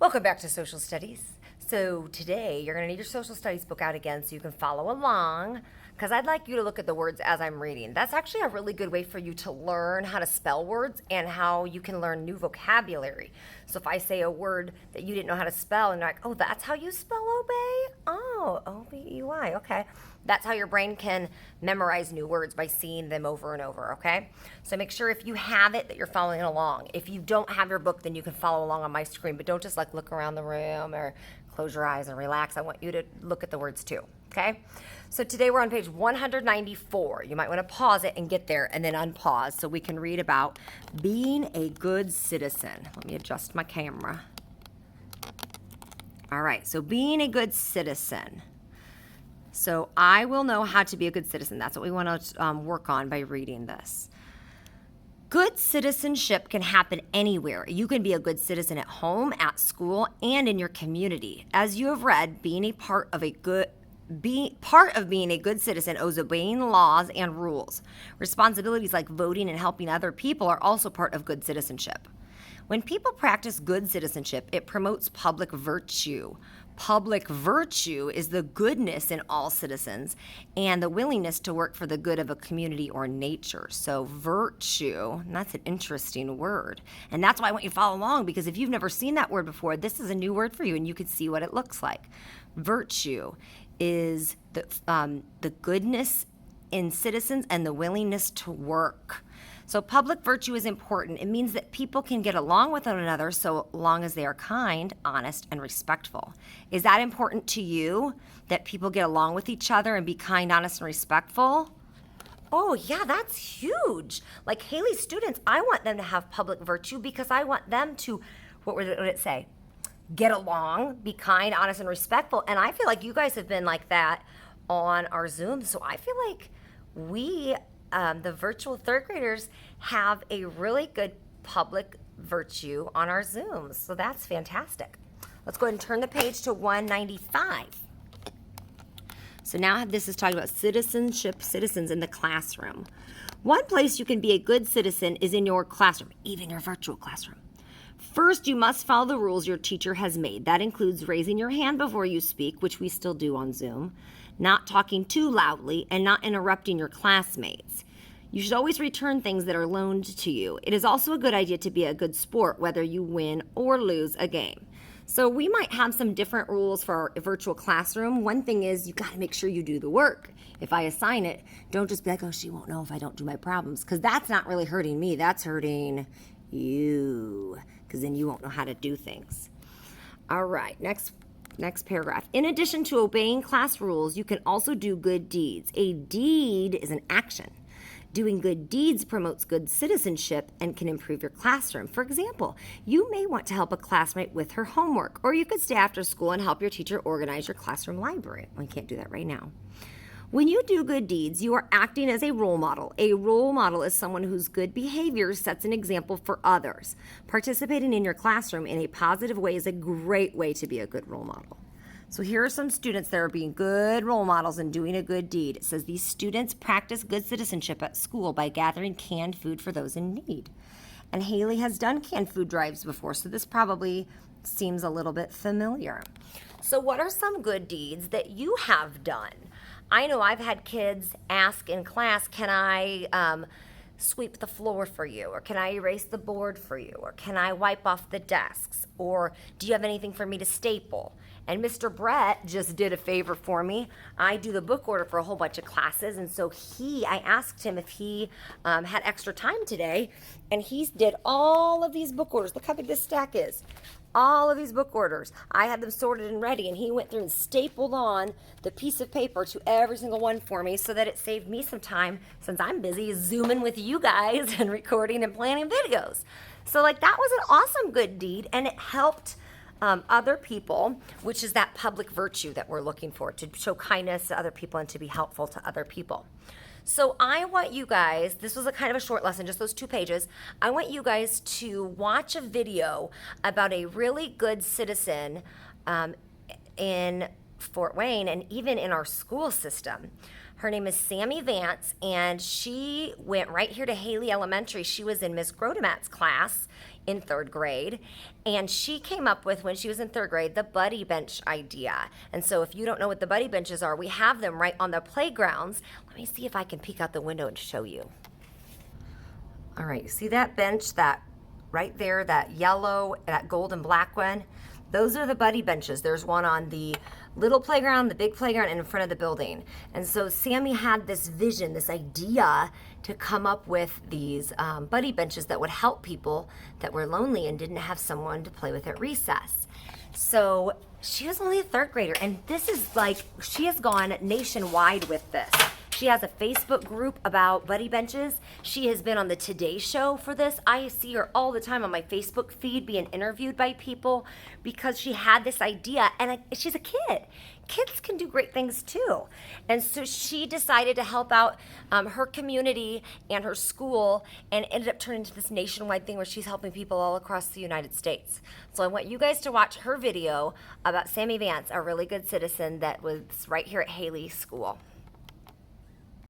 Welcome back to Social Studies. So today you're going to need your social studies book out again so you can follow along, because I'd like you to look at the words as I'm reading. That's actually a really good way for you to learn how to spell words and how you can learn new vocabulary. So if I say a word that you didn't know how to spell and you're like, oh, that's how you spell obey? Oh, O-B-E-Y, okay. That's how your brain can memorize new words, by seeing them over and over, okay? So make sure if you have it that you're following along. If you don't have your book, then you can follow along on my screen, but don't just like look around the room or close your eyes and relax. I want you to look at the words too, okay? So today we're on page 194. You might want to pause it and get there and then unpause so we can read about being a good citizen. Let me adjust my camera. All right, so being a good citizen. So I will know how to be a good citizen. That's what we want to work on by reading this. Good citizenship can happen anywhere. You can be a good citizen at home, at school, and in your community. As you have read, being a part of being a good citizen owes obeying laws and rules. Responsibilities like voting and helping other people are also part of good citizenship. When people practice good citizenship, it promotes public virtue. Public virtue is the goodness in all citizens and the willingness to work for the good of a community or nature. So virtue, and that's an interesting word. And that's why I want you to follow along, because if you've never seen that word before, this is a new word for you and you can see what it looks like. Virtue is the goodness in citizens and the willingness to work. So public virtue is important. It means that people can get along with one another so long as they are kind, honest, and respectful. Is that important to you, that people get along with each other and be kind, honest, and respectful? Oh, yeah, that's huge. Like Haley's students, I want them to have public virtue because I want them to, what would it say? Get along, be kind, honest, and respectful. And I feel like you guys have been like that on our Zoom. So I feel like we, the virtual third graders, have a really good public virtue on our Zooms. So that's fantastic. Let's go ahead and turn the page to 195. So now this is talking about citizens in the classroom. One place you can be a good citizen is in your classroom, even your virtual classroom. First, you must follow the rules your teacher has made. That includes raising your hand before you speak, which we still do on Zoom, not talking too loudly, and not interrupting your classmates. You should always return things that are loaned to you. It is also a good idea to be a good sport, whether you win or lose a game. So we might have some different rules for our virtual classroom. One thing is you got to make sure you do the work. If I assign it, don't just be like, oh, she won't know if I don't do my problems, because that's not really hurting me. That's hurting you, because then you won't know how to do things. All right, next paragraph. In addition to obeying class rules, you can also do good deeds. A deed is an action. Doing good deeds promotes good citizenship and can improve your classroom. For example, you may want to help a classmate with her homework, or you could stay after school and help your teacher organize your classroom library. We can't do that right now. When you do good deeds, you are acting as a role model. A role model is someone whose good behavior sets an example for others. Participating in your classroom in a positive way is a great way to be a good role model. So here are some students that are being good role models and doing a good deed. It says these students practice good citizenship at school by gathering canned food for those in need. And Haley has done canned food drives before, so this probably seems a little bit familiar. So what are some good deeds that you have done? I know I've had kids ask in class, can I sweep the floor for you? Or can I erase the board for you? Or can I wipe off the desks? Or do you have anything for me to staple? And Mr. Brett just did a favor for me. I do the book order for a whole bunch of classes, and so I asked him if he had extra time today, and he did all of these book orders. Look how big this stack is. All of these book orders. I had them sorted and ready, and he went through and stapled on the piece of paper to every single one for me so that it saved me some time since I'm busy Zooming with you guys and recording and planning videos. So that was an awesome good deed, and it helped other people, which is that public virtue that we're looking for, to show kindness to other people and to be helpful to other people. So I want you guys, this was a kind of a short lesson, just those 2 pages. I want you guys to watch a video about a really good citizen in Fort Wayne and even in our school system. Her name is Sammy Vance, and she went right here to Haley Elementary. She was in Miss Grodemat's class in 3rd grade, and she came up with, when she was in 3rd grade, the buddy bench idea. And so if you don't know what the buddy benches are, we have them right on the playgrounds. Let me see if I can peek out the window and show you. All right, you see that bench, that right there, that yellow, that gold and black one? Those are the buddy benches. There's one on the little playground, the big playground, and in front of the building. And so Sammy had this vision, this idea to come up with these buddy benches that would help people that were lonely and didn't have someone to play with at recess. So she was only a 3rd grader, and this is like, she has gone nationwide with this. She has a Facebook group about buddy benches. She has been on the Today Show for this. I see her all the time on my Facebook feed being interviewed by people because she had this idea, and she's a kid. Kids can do great things too. And so she decided to help out her community and her school, and ended up turning into this nationwide thing where she's helping people all across the United States. So I want you guys to watch her video about Sammy Vance, a really good citizen that was right here at Haley School.